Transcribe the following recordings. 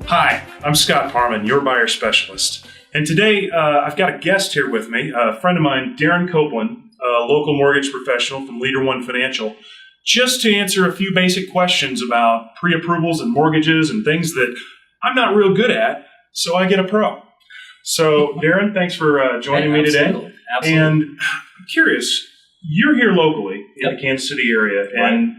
Hi, I'm Scott Parman, your buyer specialist. And today I've got a guest here with me, a friend of mine, Darren Copeland, a local mortgage professional from Leader One Financial, just to answer a few basic questions about pre-approvals and mortgages and things that I'm not real good at, so I get a pro. So Darren, thanks for joining me today. Absolutely. And I'm curious, you're here locally in the Kansas City area, and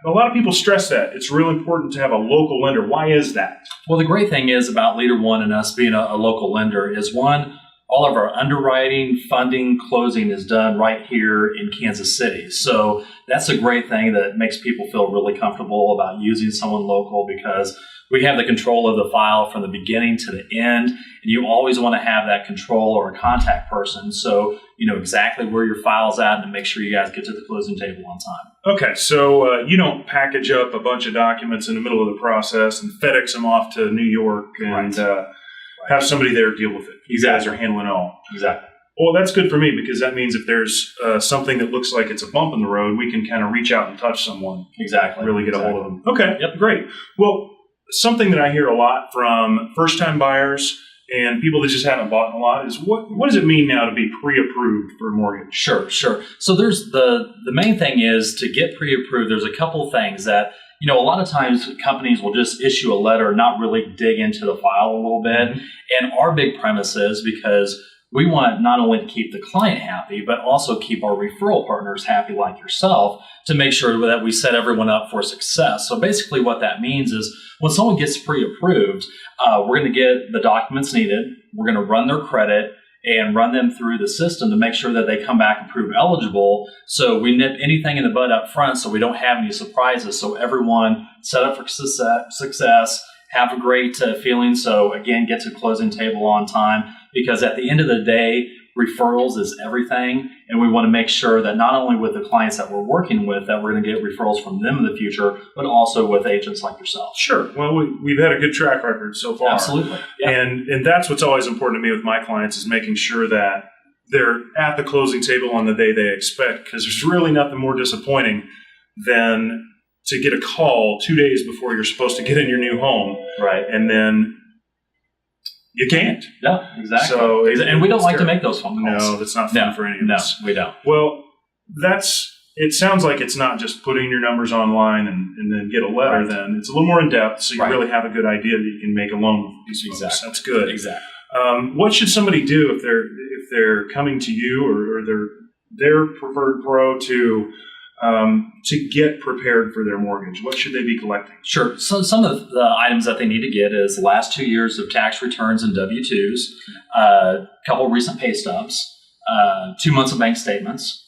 a lot of people stress that it's real important to have a local lender. Why is that? Well, the great thing is about Leader One and us being a local lender is, one, all of our underwriting, funding, closing is done right here in Kansas City. So that's a great thing that makes people feel really comfortable about using someone local, because we have the control of the file from the beginning to the end, and you always want to have that control or a contact person so you know exactly where your file's at and to make sure you guys get to the closing table on time. Okay, so you don't package up a bunch of documents in the middle of the process and FedEx them off to New York and have somebody there deal with it. You guys are handling it all. Exactly. Well, that's good for me, because that means if there's something that looks like it's a bump in the road, we can kind of reach out and touch someone. Exactly. Really get a hold of them. Okay, great. Well, something that I hear a lot from first-time buyers and people that just haven't bought in a lot is, what does it mean now to be pre-approved for a mortgage? Sure. So there's the main thing is to get pre-approved. There's a couple things that, you know, a lot of times companies will just issue a letter and not really dig into the file a little bit. And our big premise is, because we want not only to keep the client happy, but also keep our referral partners happy like yourself, to make sure that we set everyone up for success. So basically what that means is, when someone gets pre-approved, we're going to get the documents needed. We're going to run their credit and run them through the system to make sure that they come back approved eligible. So we nip anything in the bud up front so we don't have any surprises. So everyone set up for success, have a great feeling. So again, get to the closing table on time, because at the end of the day, referrals is everything. And we want to make sure that not only with the clients that we're working with, that we're going to get referrals from them in the future, but also with agents like yourself. Sure. Well, we've had a good track record so far. Absolutely. Yeah. And that's what's always important to me with my clients, is making sure that they're at the closing table on the day they expect, because there's really nothing more disappointing than to get a call 2 days before you're supposed to get in your new home. Right. And then you can't. No, exactly. So and we don't like to make those phone calls. No, that's not fun for any of us. No, we don't. Well, it sounds like it's not just putting your numbers online and then get a letter. Right. Then it's a little more in depth, so you really have a good idea that you can make a loan with these folks. Exactly. That's good. Exactly. What should somebody do if they're coming to you or they're their preferred pro to get prepared for their mortgage? What should they be collecting? Sure. So some of the items that they need to get is the last 2 years of tax returns and W-2s, a couple recent pay stubs, 2 months of bank statements.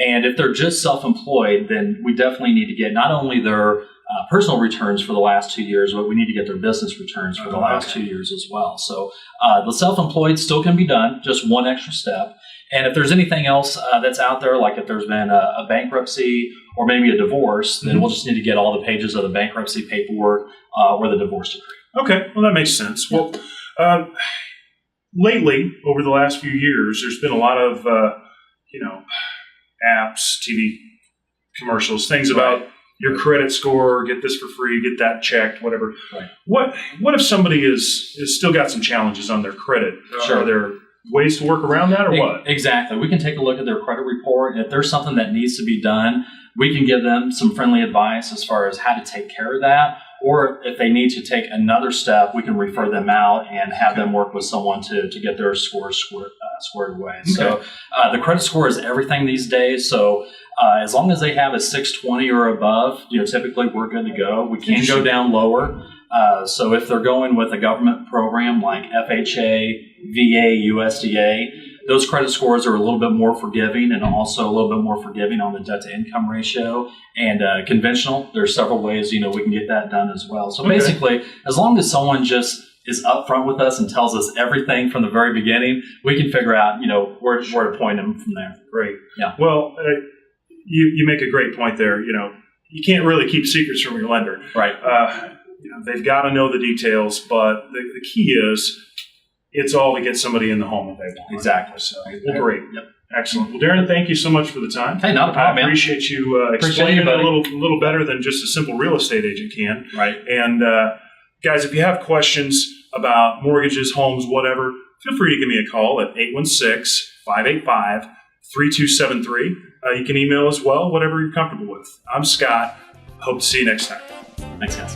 And if they're just self-employed, then we definitely need to get not only their personal returns for the last 2 years, but we need to get their business returns for the last 2 years as well. So the self-employed still can be done, just one extra step. And if there's anything else that's out there, like if there's been a bankruptcy or maybe a divorce, then we'll just need to get all the pages of the bankruptcy paperwork or the divorce decree. Okay, well, that makes sense. Well, lately, over the last few years, there's been a lot of, apps, TV commercials, things about your credit score, get this for free, get that checked, whatever. Right. What if somebody is still got some challenges on their credit? Sure. Are there ways to work around that, or what? Exactly. We can take a look at their credit report. If there's something that needs to be done, we can give them some friendly advice as far as how to take care of that. Or if they need to take another step, we can refer them out and have them work with someone to get their scores squared away. Okay. So the credit score is everything these days. So as long as they have a 620 or above, typically we're good to go. We can go down lower. So if they're going with a government program like FHA, VA, USDA, those credit scores are a little bit more forgiving, and also a little bit more forgiving on the debt to income ratio. And conventional, there's several ways, we can get that done as well. So basically, as long as someone just is upfront with us and tells us everything from the very beginning, we can figure out, where to point them from there. Great. Yeah. Well, you make a great point there. You can't really keep secrets from your lender. Right. They've got to know the details, but the key is it's all to get somebody in the home that they want. Exactly. So, well, great. Yep. Excellent. Well, Darren, thank you so much for the time. Hey, not a problem, I appreciate you explaining it a little better than just a simple real estate agent can. Right. And Guys, if you have questions about mortgages, homes, whatever, feel free to give me a call at 816-585-3273. You can email as well, whatever you're comfortable with. I'm Scott. Hope to see you next time. Makes sense.